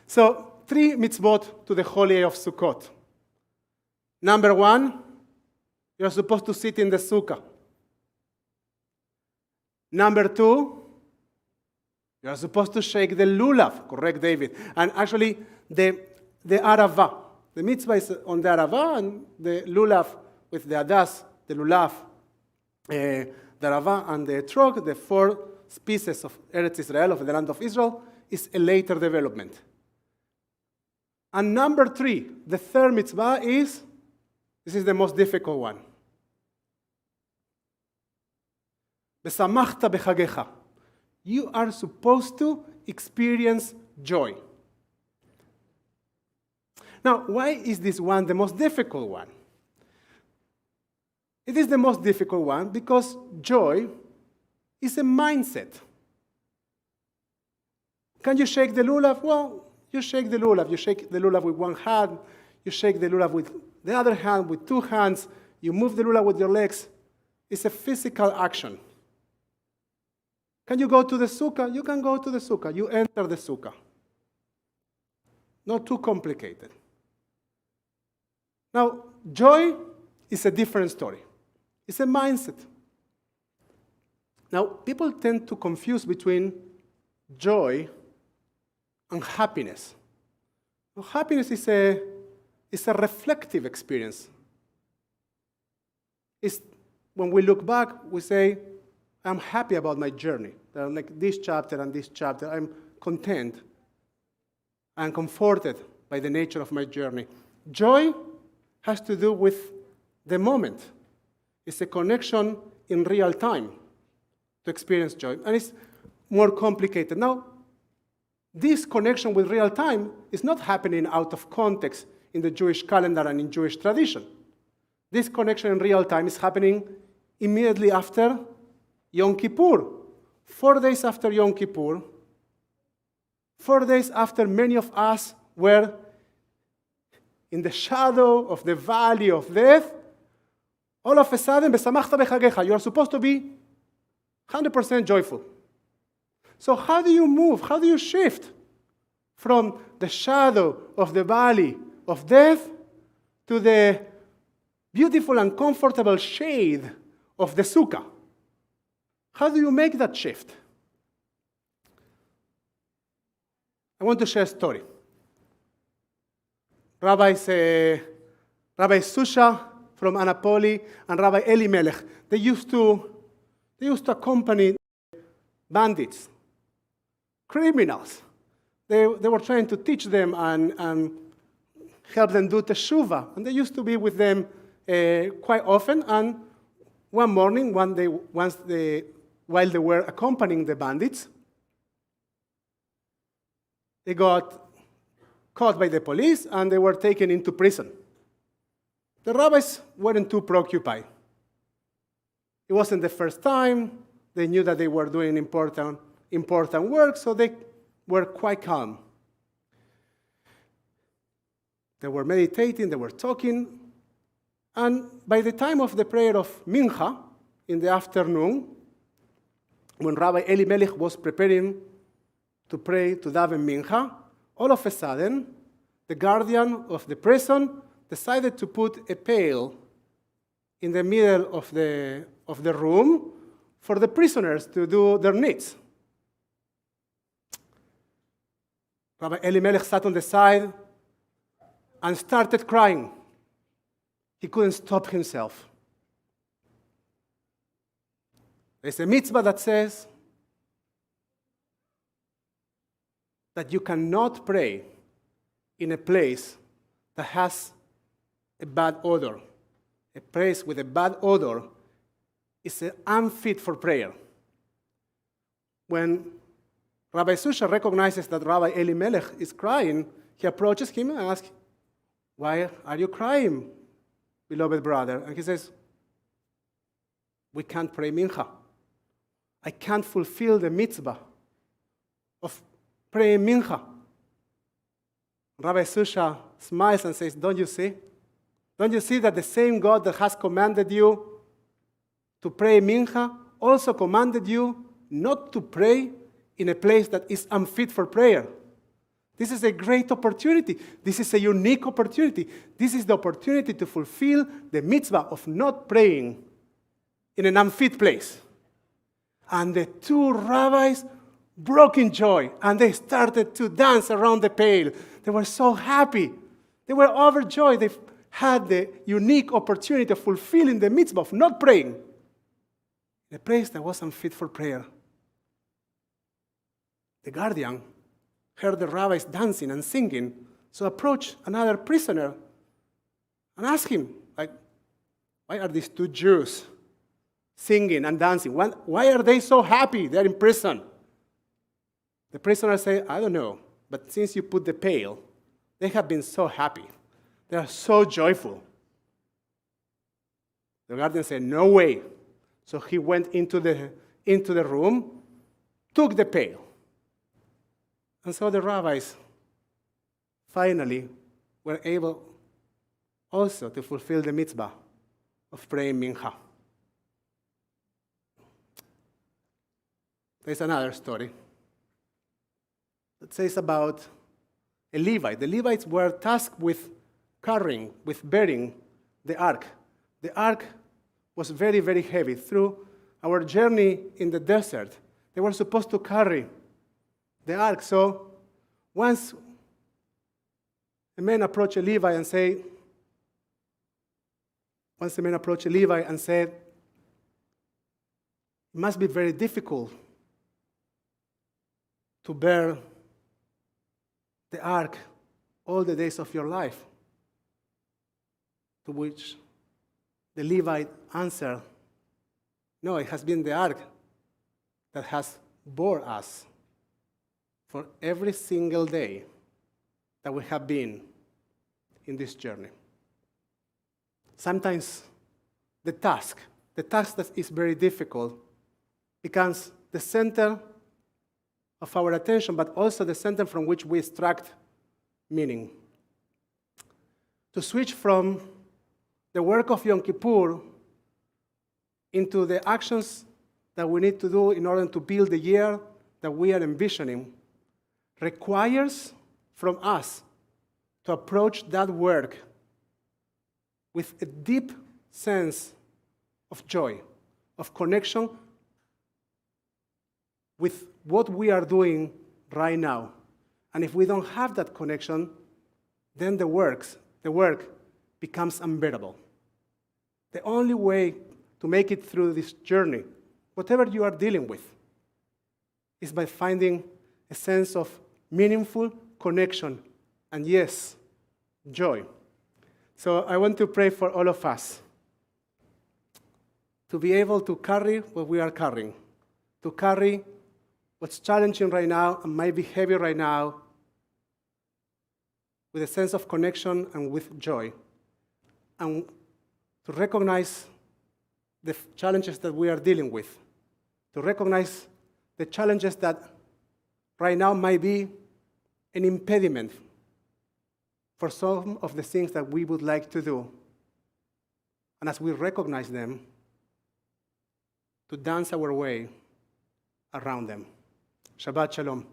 So, 3 mitzvot to the holy day of Sukkot. Number 1, you're supposed to sit in the sukkah. Number 2, you're supposed to shake the lulav, correct, David? And actually, the arava. The mitzvah is on the arava, and the lulav with the adas, the lulav, the arava, and the etrog, the 4 species of Eretz Israel, of the land of Israel, is a later development. And number 3, the third mitzvah is, this is the most difficult one. Besamachta bechagecha. You are supposed to experience joy. Now, why is this one the most difficult one? It is the most difficult one because joy is a mindset. Can you shake the lulav? Well, you shake the lulav. You shake the lulav with one hand. You shake the lulav with the other hand, with 2 hands. You move the lulav with your legs. It's a physical action. Can you go to the sukkah? You can go to the sukkah. You enter the sukkah. Not too complicated. Now, joy is a different story. It's a mindset. Now, people tend to confuse between joy and happiness. Now, happiness is a reflective experience. It's, when we look back, we say, I'm happy about my journey. Like this chapter and this chapter, I'm content. I'm comforted by the nature of my journey. Joy has to do with the moment. It's a connection in real time to experience joy. And it's more complicated. Now, this connection with real time is not happening out of context in the Jewish calendar and in Jewish tradition. This connection in real time is happening immediately after Yom Kippur. 4 days after Yom Kippur, 4 days after many of us were in the shadow of the valley of death, all of a sudden, besamachta bechagecha, you are supposed to be 100% joyful. So how do you move? How do you shift from the shadow of the valley of death to the beautiful and comfortable shade of the sukkah? How do you make that shift? I want to share a story. Rabbi Susha from Anapoli and Rabbi Elimelech, they used to accompany bandits, criminals. They were trying to teach them and help them do teshuvah. And they used to be with them quite often. And one morning, while they were accompanying the bandits, they got caught by the police and they were taken into prison. The rabbis weren't too preoccupied. It wasn't the first time. They knew that they were doing important work, so they were quite calm. They were meditating, they were talking, and by the time of the prayer of Mincha in the afternoon, when Rabbi Elimelech was preparing to pray to daven Mincha, all of a sudden, the guardian of the prison decided to put a pail in the middle of the room for the prisoners to do their needs. Rabbi Elimelech sat on the side and started crying. He couldn't stop himself. There's a mitzvah that says that you cannot pray in a place that has a bad odor. A place with a bad odor is unfit for prayer. When Rabbi Susha recognizes that Rabbi Elimelech is crying, he approaches him and asks, "Why are you crying, beloved brother?" And he says, "We can't pray mincha. I can't fulfill the mitzvah of praying mincha." Rabbi Susha smiles and says, "Don't you see? Don't you see that the same God that has commanded you to pray mincha also commanded you not to pray in a place that is unfit for prayer? This is a great opportunity. This is a unique opportunity. This is the opportunity to fulfill the mitzvah of not praying in an unfit place. And the two rabbis broke in joy, and they started to dance around the pail. They were so happy. They were overjoyed. They had the unique opportunity of fulfilling the mitzvah of not praying in a place that was unfit for prayer. The guardian heard the rabbis dancing and singing, so approached another prisoner and asked him, why are these two Jews singing and dancing? Why are they so happy? They're in prison. The prisoner said, I don't know, but since you put the pail, they have been so happy. They are so joyful. The guardian said, no way. So he went into the room, took the pail. And so the rabbis finally were able also to fulfill the mitzvah of praying mincha. There's another story that says about a Levite. The Levites were tasked with carrying, with bearing the ark. The ark was very, very heavy. Through our journey in the desert, they were supposed to carry the ark. So once a man approached a Levite and said, it must be very difficult to bear the ark all the days of your life. To which the Levite answered, no, it has been the ark that has bore us for every single day that we have been in this journey. Sometimes the task that is very difficult becomes the center of our attention, but also the center from which we extract meaning. To switch from the work of Yom Kippur into the actions that we need to do in order to build the year that we are envisioning requires from us to approach that work with a deep sense of joy, of connection with what we are doing right now. And if we don't have that connection, then the work becomes unbearable. The only way to make it through this journey, whatever you are dealing with, is by finding a sense of meaningful connection and, yes, joy. So I want to pray for all of us to be able to carry what we are carrying, to carry what's challenging right now and might be heavy right now with a sense of connection and with joy, and to recognize the challenges that we are dealing with, to recognize the challenges that right now might be an impediment for some of the things that we would like to do. And as we recognize them, to dance our way around them. Shabbat Shalom.